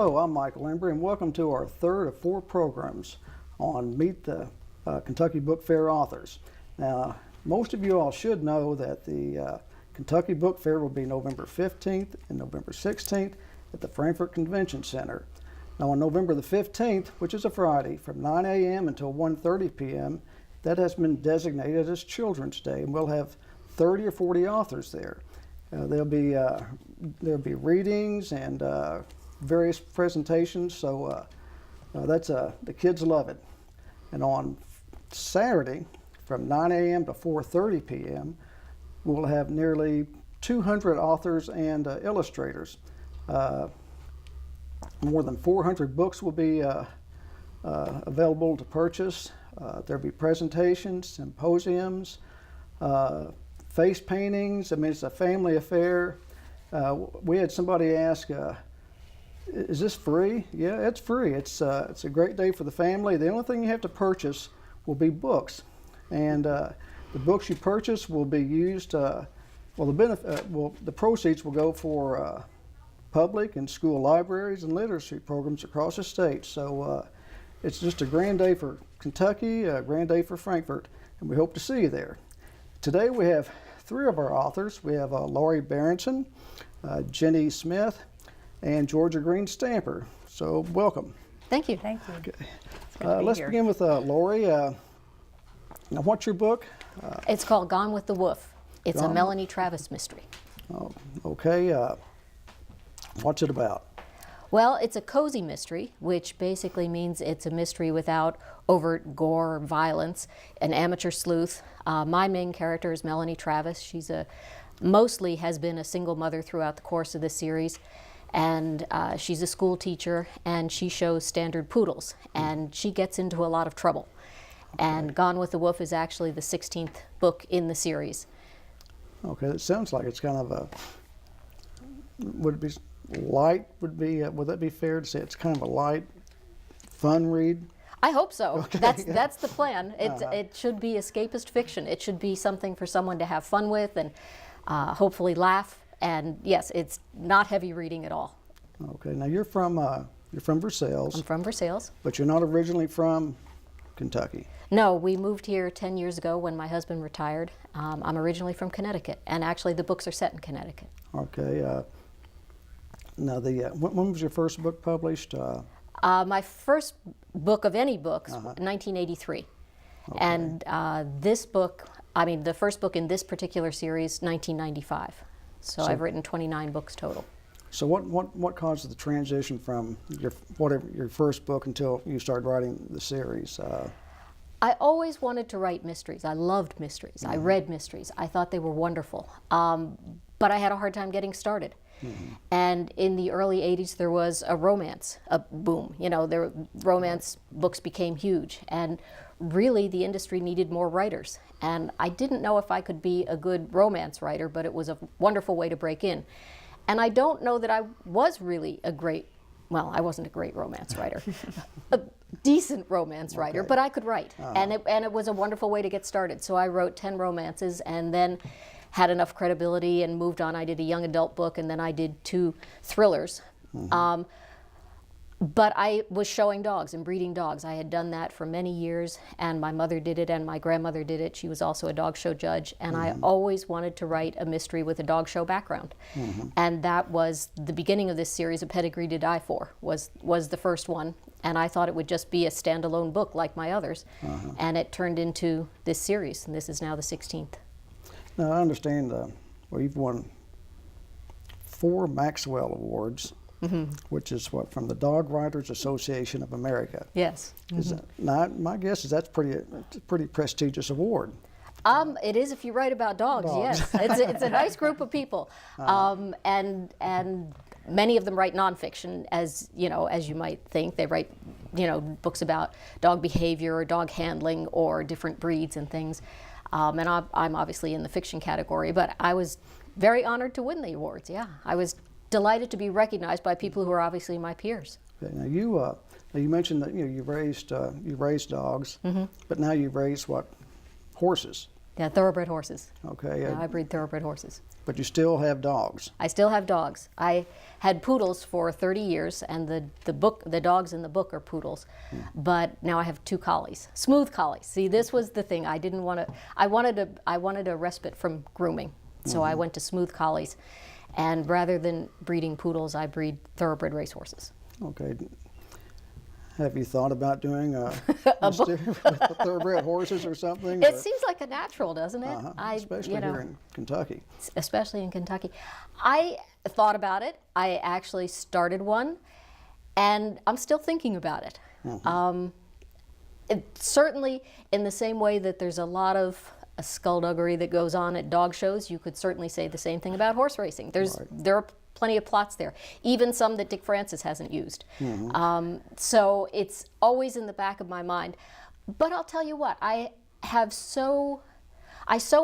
Hello, I'm Michael Embry, and welcome to our third of four programs on Meet the Kentucky Book Fair authors. Now, most of you all should know that the Kentucky Book Fair will be November 15th and November 16th at the Frankfort Convention Center. Now, on November the 15th, which is a Friday, from 9 a.m. until 1:30 p.m., that has been designated as Children's Day, and we'll have 30 or 40 authors there. There'll be readings and various presentations, so the kids love it. And on Saturday, from 9 a.m. to 4:30 p.m., we'll have nearly 200 authors and illustrators. More than 400 books will be available to purchase. There'll be presentations, symposiums, face paintings. I mean, it's a family affair. We had somebody ask, is this free? Yeah, it's free. It's a great day for the family. The only thing you have to purchase will be books. And the books you purchase will be used, the proceeds will go for public and school libraries and literacy programs across the state. So it's just a grand day for Kentucky, a grand day for Frankfort, and we hope to see you there. Today we have three of our authors. We have Laurien Berenson, Jenny Smith, and Georgia Green Stamper. So welcome. Thank you. Thank you. Okay. Let's begin with Lori. Now, what's your book? It's called Gone with the Wolf. It's a Melanie Travis mystery. Oh, okay. What's it about? Well, it's a cozy mystery, which basically means it's a mystery without overt gore or violence. An amateur sleuth. My main character is Melanie Travis. She's mostly has been a single mother throughout the course of this series. And she's a school teacher, and she shows standard poodles, and she gets into a lot of trouble. Okay. And Gone with the Wolf is actually the 16th book in the series. Okay, it sounds like it's kind of a, would it be light, would that be fair to say it's kind of a light, fun read? I hope so. Okay. That's the plan. It should be escapist fiction. It should be something for someone to have fun with and hopefully laugh. And yes, it's not heavy reading at all. Okay, now you're from Versailles. I'm from Versailles. But you're not originally from Kentucky. No, we moved here 10 years ago when my husband retired. I'm originally from Connecticut, and actually the books are set in Connecticut. Okay. Now, when was your first book published? My first book of any books, 1983. Okay. And this book, the first book in this particular series, 1995. So I've written 29 books total. So what caused the transition from your first book until you started writing the series? I always wanted to write mysteries. I loved mysteries. I read mysteries. I thought they were wonderful. But I had a hard time getting started. And in the early 80s, there was a romance boom. You know, romance books became huge. And really, the industry needed more writers. And I didn't know if I could be a good romance writer, but it was a wonderful way to break in. And I don't know that I was really I wasn't a great romance writer, a decent romance writer, but I could write. And it was a wonderful way to get started. So I wrote 10 romances and then had enough credibility and moved on. I did a young adult book, and then I did 2 thrillers. But I was showing dogs and breeding dogs. I had done that for many years, and my mother did it and my grandmother did it. She was also a dog show judge, and I always wanted to write a mystery with a dog show background. And that was the beginning of this series, A Pedigree to Die For, was the first one. And I thought it would just be a standalone book like my others. And it turned into this series, and this is now the 16th. Now, I understand, you've won 4 Maxwell Awards. Which is from the Dog Writers Association of America. Yes. My guess is that's a pretty prestigious award. It is if you write about dogs. Yes. It's a nice group of people, and many of them write nonfiction, as you might think. They write books about dog behavior or dog handling or different breeds and things. And I'm obviously in the fiction category, but I was very honored to win the awards. Yeah, I was delighted to be recognized by people who are obviously my peers. Okay, now you mentioned that you raised dogs, but now you've raised horses. Yeah, thoroughbred horses. Okay. Yeah, I breed thoroughbred horses. But you still have dogs. I still have dogs. I had poodles for 30 years, and the dogs in the book are poodles. But now I have 2 collies, smooth collies. See, this was the thing. I didn't want to. I wanted a respite from grooming, so I went to smooth collies, and rather than breeding poodles, I breed thoroughbred racehorses. Okay. Have you thought about doing a book with the thoroughbred horses or something? It seems like a natural, doesn't it? Especially here in Kentucky. Especially in Kentucky. I thought about it. I actually started one, and I'm still thinking about it. Certainly, in the same way that there's a lot of skullduggery that goes on at dog shows, you could certainly say the same thing about horse racing. There are plenty of plots there, even some that Dick Francis hasn't used. So it's always in the back of my mind. But I'll tell you what, I so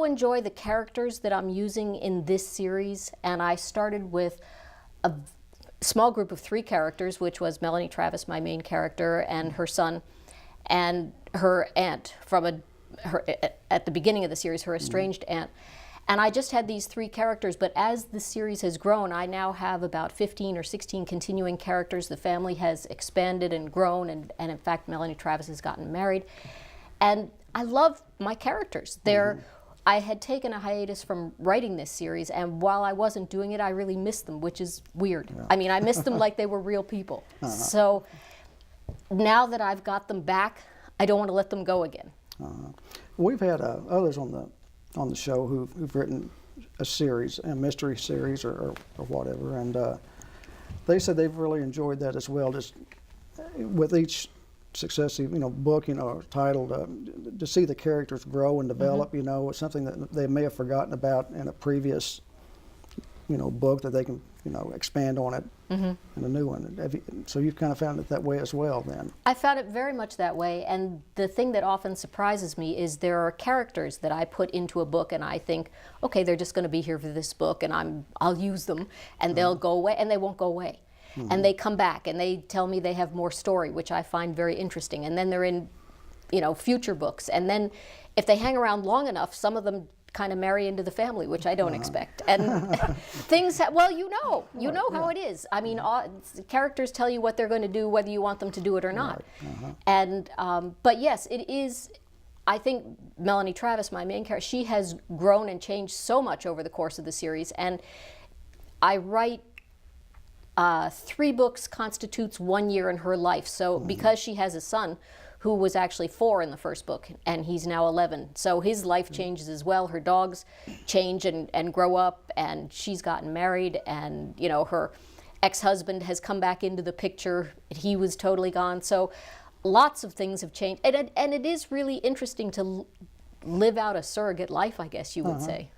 enjoy the characters that I'm using in this series, and I started with a small group of 3 characters, which was Melanie Travis, my main character, and her son, and her aunt at the beginning of the series, her estranged aunt. And I just had these 3 characters, but as the series has grown, I now have about 15 or 16 continuing characters. The family has expanded and grown, and in fact, Melanie Travis has gotten married. And I love my characters. I had taken a hiatus from writing this series, and while I wasn't doing it, I really missed them, which is weird. Yeah. I mean, I missed them like they were real people. So now that I've got them back, I don't want to let them go again. We've had others on the show who've written a series, a mystery series or whatever, and they said they've really enjoyed that as well. Just with each successive, book, title, to see the characters grow and develop. It's something that they may have forgotten about in a previous, book, that they can, expand on it in a new one. So you've kind of found it that way as well, then? I found it very much that way, and the thing that often surprises me is there are characters that I put into a book, and I think, okay, they're just going to be here for this book, and I'll use them, and they'll go away, and they won't go away. And they come back, and they tell me they have more story, which I find very interesting. And then they're in, future books. And then if they hang around long enough, some of them kind of marry into the family, which I don't expect. And things, you know how it is. I mean, characters tell you what they're going to do, whether you want them to do it or not. And, but yes, it is, I think Melanie Travis, my main character, she has grown and changed so much over the course of the series. And I write 3 books constitutes 1 year in her life. So because she has a son who was actually 4 in the first book, and he's now 11. So his life changes as well. Her dogs change and grow up, and she's gotten married, and her ex-husband has come back into the picture. He was totally gone. So lots of things have changed. And it is really interesting to live out a surrogate life, I guess you would say.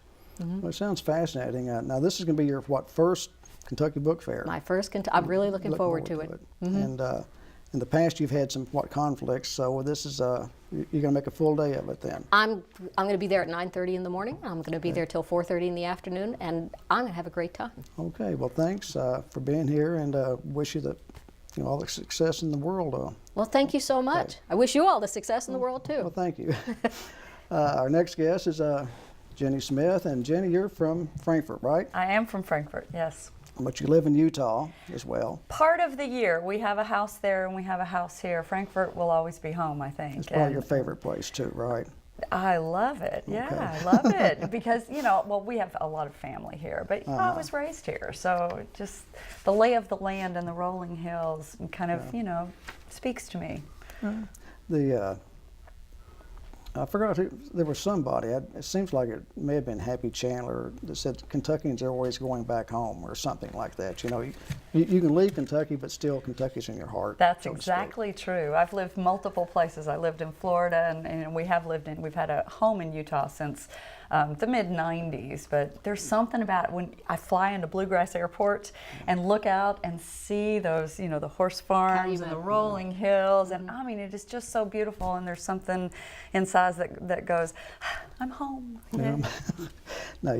Well, it sounds fascinating. Now this is going to be your, first Kentucky Book Fair? My first, I'm really looking forward to it. And in the past, you've had some conflicts. So this is you're going to make a full day of it then. I'm going to be there at 9:30 in the morning. I'm going to be there till 4:30 in the afternoon, and I'm going to have a great time. Okay. Well, thanks for being here, and wish you all the success in the world. Well, thank you so much. Okay. I wish you all the success in the world too. Well, thank you. Our next guest is Jenny Smith, and Jenny, you're from Frankfort, right? I am from Frankfort, yes. But you live in Utah as well. Part of the year. We have a house there and we have a house here. Frankfort will always be home, I think. It's probably your favorite place too, right? I love it, yeah, okay. I love it. Because, we have a lot of family here, but I was raised here. So just the lay of the land and the rolling hills kind of, speaks to me. I forgot who, there was somebody, it seems like it may have been Happy Chandler, that said Kentuckians are always going back home or something like that. You can leave Kentucky, but still Kentucky's in your heart. That's exactly true. I've lived multiple places. I lived in Florida, and we've had a home in Utah since the mid-90s, but there's something about it when I fly into Bluegrass Airport and look out and see those, the horse farms and the rolling hills, and I mean, it is just so beautiful, and there's something inside that goes, I'm home. Yeah. Now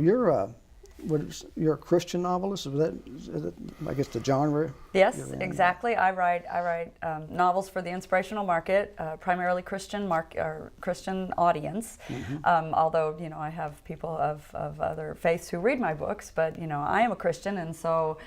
you're a Christian novelist. Is that, I guess, the genre? Yes, you're in? exactly. I write novels for the inspirational market, primarily Christian Christian audience. Although I have people of other faiths who read my books, but I am a Christian, and so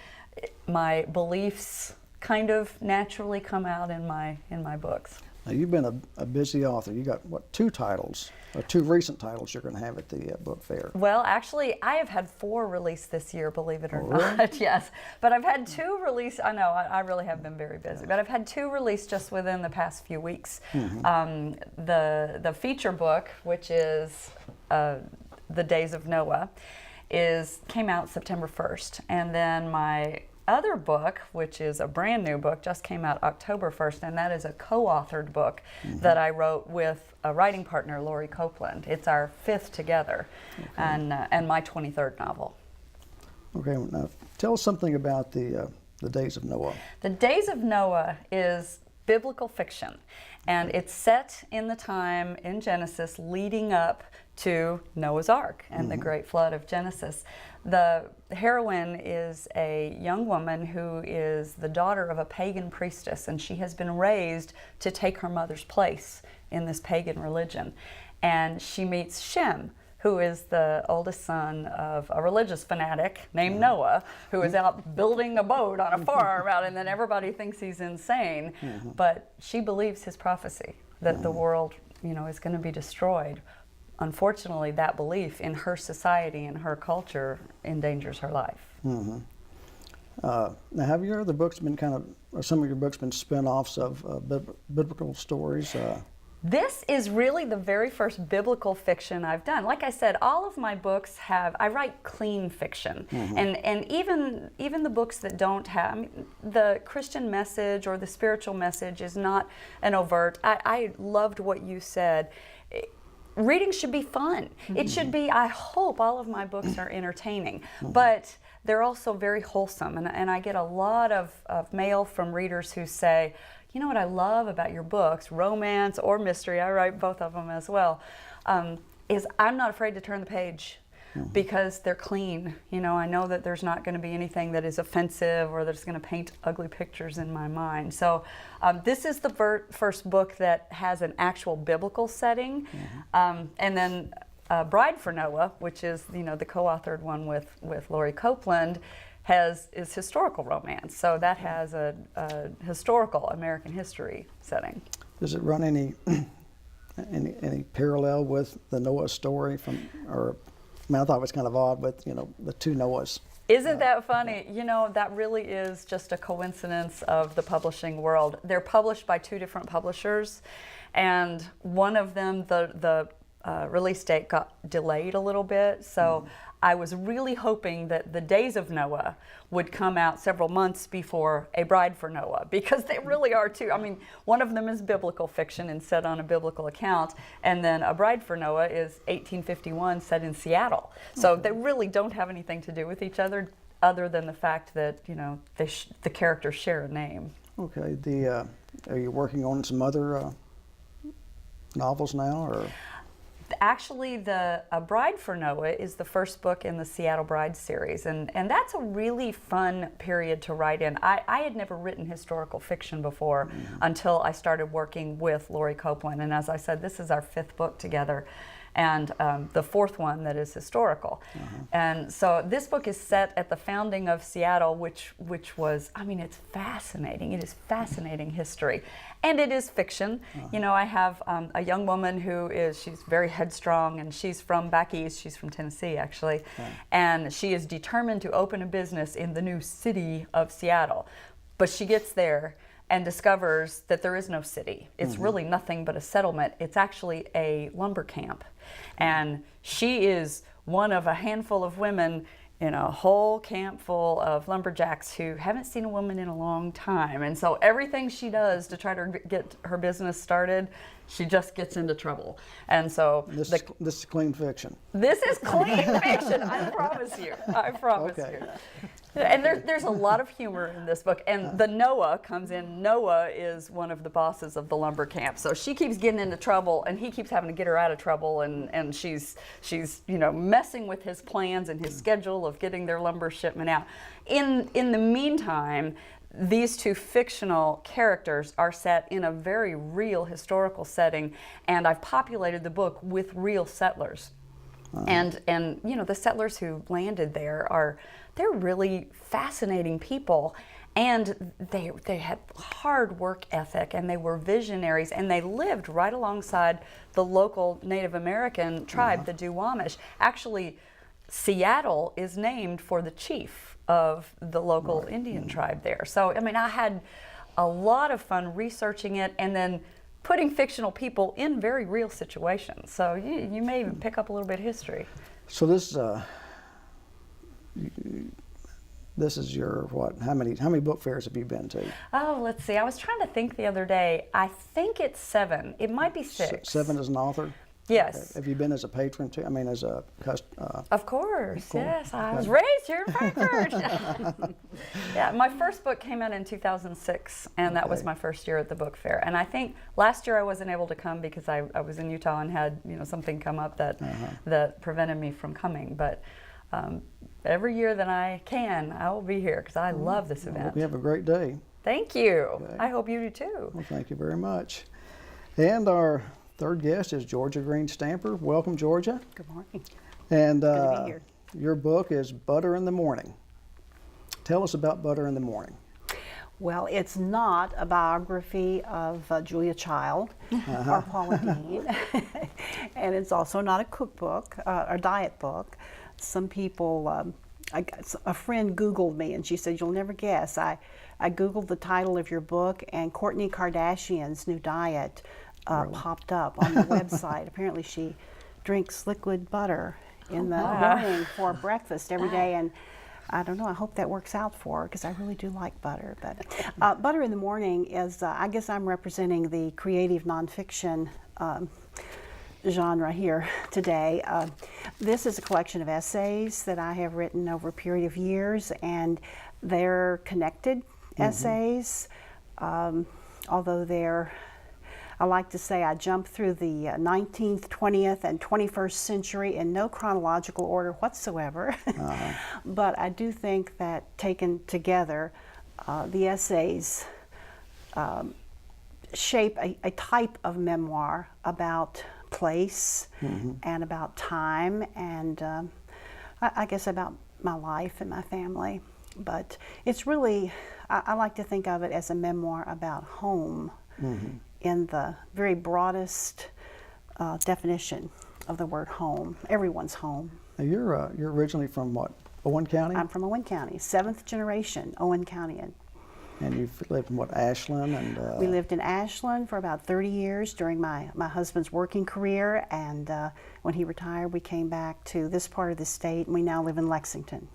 my beliefs kind of naturally come out in my books. Now, you've been a busy author. You got, what, 2 titles, or 2 recent titles you're going to have at the book fair. Well, actually, I have had 4 released this year, believe it or Really? not. Yes, but I've had 2 released. I know, I really have been very busy, but I've had 2 released just within the past few weeks. The feature book, which is The Days of Noah, came out September 1st, and then my other book, which is a brand new book, just came out October 1st, and that is a co-authored book that I wrote with a writing partner, Lori Copeland. It's our 5th together, and my 23rd novel. Okay, now tell us something about the Days of Noah. The Days of Noah is biblical fiction, and it's set in the time in Genesis leading up to Noah's Ark and the great flood of Genesis. The heroine is a young woman who is the daughter of a pagan priestess, and she has been raised to take her mother's place in this pagan religion. And she meets Shem, who is the oldest son of a religious fanatic named Noah, who is out building a boat on a farm out, and then everybody thinks he's insane. But she believes his prophecy that the world, is going to be destroyed. Unfortunately, that belief in her society and her culture endangers her life. Now, have your other books been or some of your books been spin-offs of biblical stories? This is really the very first biblical fiction I've done. Like I said, all of my books I write clean fiction. And even the books that don't have, the Christian message or the spiritual message is not an overt. I loved what you said. Reading should be fun. It should be, I hope all of my books are entertaining, but they're also very wholesome. And I get a lot of mail from readers who say, you know what I love about your books, romance or mystery, I write both of them as well, is I'm not afraid to turn the page because they're clean. I know that there's not going to be anything that is offensive or that's going to paint ugly pictures in my mind. So this is the first book that has an actual biblical setting. And then Bride for Noah, which is the co-authored one with Lori Copeland, is historical romance. So that has a historical American history setting. Does it run any parallel with the Noah story I thought it was kind of odd with, the 2 Noahs. Isn't that funny? That really is just a coincidence of the publishing world. They're published by 2 different publishers, and one of them, the release date got delayed a little bit. So I was really hoping that The Days of Noah would come out several months before A Bride for Noah, because they really are 2. I mean, one of them is biblical fiction and set on a biblical account, and then A Bride for Noah is 1851 set in Seattle. So they really don't have anything to do with each other than the fact that, the characters share a name. Okay. Are you working on some other novels now, or? Actually, A Bride for Noah is the first book in the Seattle Bride series, and that's a really fun period to write in. I had never written historical fiction before until I started working with Lori Copeland, and as I said, this is our 5th book together, and the 4th one that is historical. And so this book is set at the founding of Seattle, which was, it's fascinating. It is fascinating history. And it is fiction. I have a young woman she's very headstrong, and she's from back east. She's from Tennessee, actually. And she is determined to open a business in the new city of Seattle. But she gets there and discovers that there is no city. It's really nothing but a settlement. It's actually a lumber camp. And she is one of a handful of women in a whole camp full of lumberjacks who haven't seen a woman in a long time. And so everything she does to try to get her business started, she just gets into trouble. And so This is clean fiction. This is clean fiction, I promise you. I promise you. And there's a lot of humor in this book. And the Noah comes in. Noah is one of the bosses of the lumber camp. So she keeps getting into trouble, and he keeps having to get her out of trouble. And she's messing with his plans and his schedule struggle of getting their lumber shipment out. In the meantime, these two fictional characters are set in a very real historical setting, and I've populated the book with real settlers. And you know, the settlers who landed there they're really fascinating people, and they had hard work ethic, and they were visionaries, and they lived right alongside the local Native American tribe, the Duwamish. Actually, Seattle is named for the chief of the local Indian tribe there. So, I mean, I had a lot of fun researching it and then putting fictional people in very real situations. So you may even pick up a little bit of history. So this is your what? How many book fairs have you been to? Oh, let's see. I was trying to think the other day. I think it's 7. It might be 6. 7 as an author? Yes. Have you been as a patron too? I mean, as a Of course, yes. I was raised here in Frankfort. Yeah, my first book came out in 2006, and that was my first year at the book fair. And I think last year I wasn't able to come because I was in Utah and had something come up that prevented me from coming. But every year that I can, I will be here because I love this event. You have a great day. Thank you. Okay. I hope you do too. Well, thank you very much. And our third guest is Georgia Green Stamper. Welcome, Georgia. Good morning. And Good to be here. your book is Butter in the Morning. Tell us about Butter in the Morning. Well, it's not a biography of Julia Child or Paula Deen, and it's also not a cookbook or diet book. Some people, a friend Googled me and she said, "You'll never guess." I Googled the title of your book, and Kourtney Kardashian's new diet popped up on the website. Apparently, she drinks liquid butter in the morning for breakfast every day, and I don't know, I hope that works out for her because I really do like butter. But Butter in the Morning is, I guess I'm representing the creative nonfiction genre here today. This is a collection of essays that I have written over a period of years, and they're connected essays, although I like to say I jump through the 19th, 20th, and 21st century in no chronological order whatsoever. But I do think that taken together, the essays shape a type of memoir about place and about time and I guess about my life and my family. But it's really, I like to think of it as a memoir about home. In the very broadest definition of the word home, everyone's home. Now you're originally from what, Owen County? I'm from Owen County, 7th generation Owen Countyan. And you've lived in what, Ashland? And we lived in Ashland for about 30 years during my husband's working career, and when he retired we came back to this part of the state, and we now live in Lexington.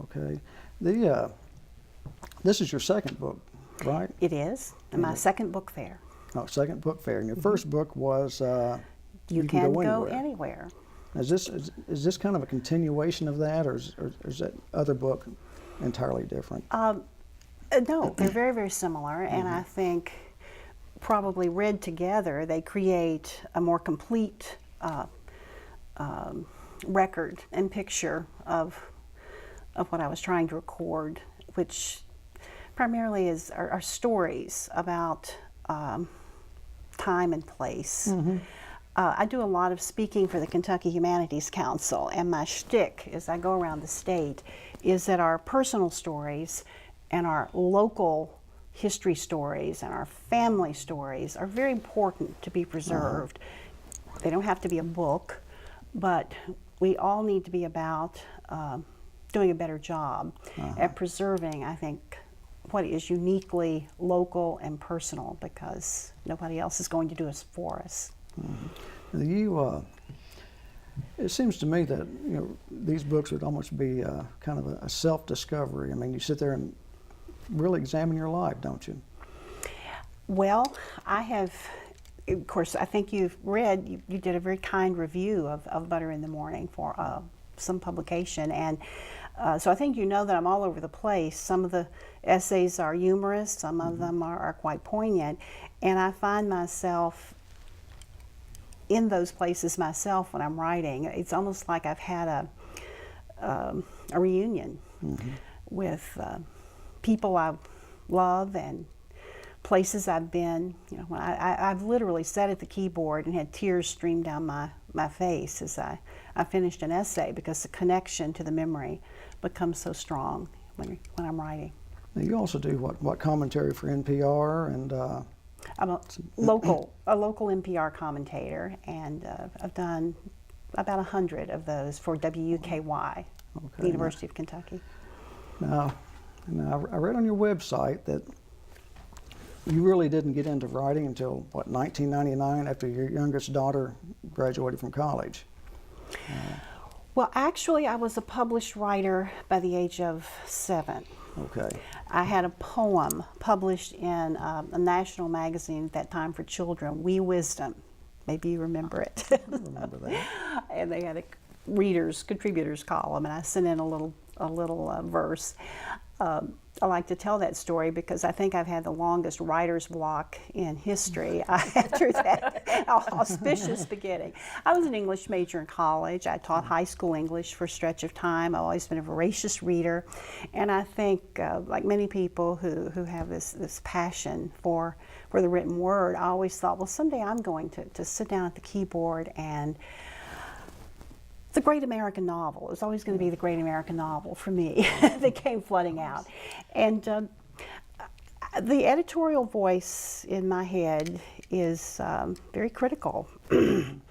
Okay. This is your second book, right? It is, and my second book fair. Oh, second book fair. And your first book was You Can Go Anywhere. Is this kind of a continuation of that, or is that other book entirely different? No, they're very, very similar, and I think probably read together they create a more complete record and picture of what I was trying to record, which primarily are stories about time and place. I do a lot of speaking for the Kentucky Humanities Council, and my shtick as I go around the state is that our personal stories and our local history stories and our family stories are very important to be preserved. They don't have to be a book, but we all need to be about doing a better job at preserving, I think, what is uniquely local and personal, because nobody else is going to do it for us. It seems to me that these books would almost be kind of a self-discovery. I mean, you sit there and really examine your life, don't you? Well, I have, of course, I think you've read, you did a very kind review of Butter in the Morning for some publication, and so I think you know that I'm all over the place. Some of the essays are humorous, some of them are quite poignant, and I find myself in those places myself when I'm writing. It's almost like I've had a reunion with people I love and places I've been. You know, I've literally sat at the keyboard and had tears stream down my face as I finished an essay, because the connection to the memory becomes so strong when I'm writing. Now, you also do what commentary for NPR and I'm a local NPR commentator, and I've done about 100 of those for WUKY, the University of Kentucky. Now, I read on your website that you really didn't get into writing until, what, 1999, after your youngest daughter graduated from college. Well, actually, I was a published writer by the age of 7. Okay. I had a poem published in a national magazine at that time for children, Wee Wisdom. Maybe you remember it. I remember that. And they had a contributors column, and I sent in a little verse. I like to tell that story because I think I've had the longest writer's block in history after that auspicious beginning. I was an English major in college. I taught high school English for a stretch of time. I've always been a voracious reader, and I think, like many people who have this passion for the written word, I always thought, well, someday I'm going to sit down at the keyboard and the great American novel. It was always going to be the great American novel for me that came flooding out. And the editorial voice in my head is very critical. And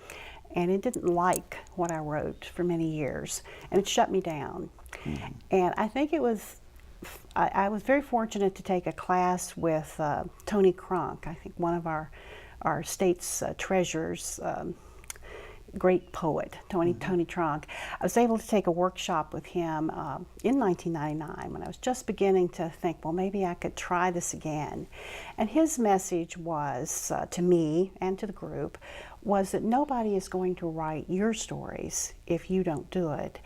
it didn't like what I wrote for many years. And it shut me down. And I think it was, I was very fortunate to take a class with Tony Crunk, I think one of our state's treasures, great poet, Tony Crunk. I was able to take a workshop with him in 1999 when I was just beginning to think, well, maybe I could try this again. And his message was, to me and to the group, was that nobody is going to write your stories if you don't do it.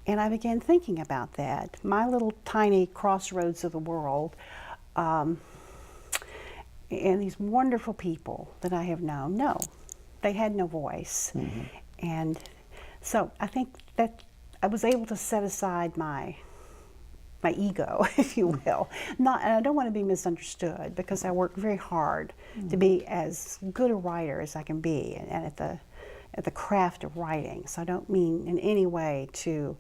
And I began thinking about that. My little tiny crossroads of the world, and these wonderful people that I have known, no, they had no voice. And so I think that I was able to set aside my ego, if you will. And I don't want to be misunderstood, because I work very hard to be as good a writer as I can be, and at the craft of writing. So I don't mean in any way to